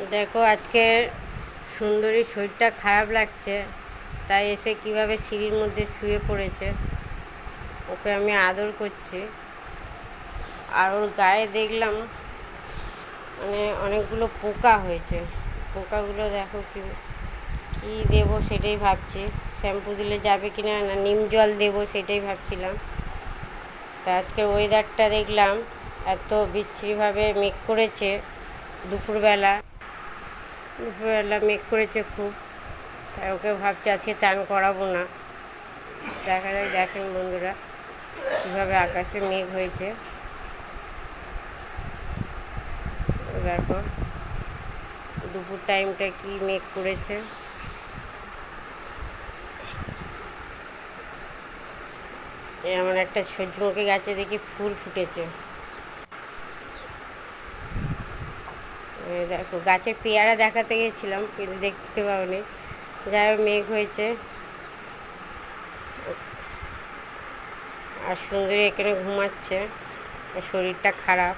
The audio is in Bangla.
দেখো আজকে সুন্দরীর শরীরটা খারাপ লাগছে, তাই এসে কিভাবে সিঁড়ির মধ্যে শুয়ে পড়েছে। ওকে আমি আদর করছি, আর ওর গায়ে দেখলাম মানে অনেকগুলো পোকা হয়েছে। পোকাগুলো দেখো কি কী দেবো সেটাই ভাবছি। শ্যাম্পু দিলে যাবে কি না, না নিম জল দেবো সেটাই ভাবছিলাম। তা আজকে ওয়েদারটা দেখলাম এত বিচ্ছিরিভাবে মেঘ করেছে। দুপুরবেলা মেঘ করেছে খুব, তাই ওকে ভাবছি আজকে চান করাবো না। দেখা যায়, দেখেন বন্ধুরা কীভাবে আকাশে মেঘ হয়েছে। দেখো দুপুর টাইমটা কি মেঘ করেছে। এমন একটা সূর্যমুখী গাছে দেখি ফুল ফুটেছে। দেখো গাছে পেয়ারা দেখাতে গেছিলাম কিন্তু দেখতে পাওনি। যাই হোক মেঘ হয়েছে, আর সুন্দরী এখানে ঘুমাচ্ছে, ওর শরীরটা খারাপ।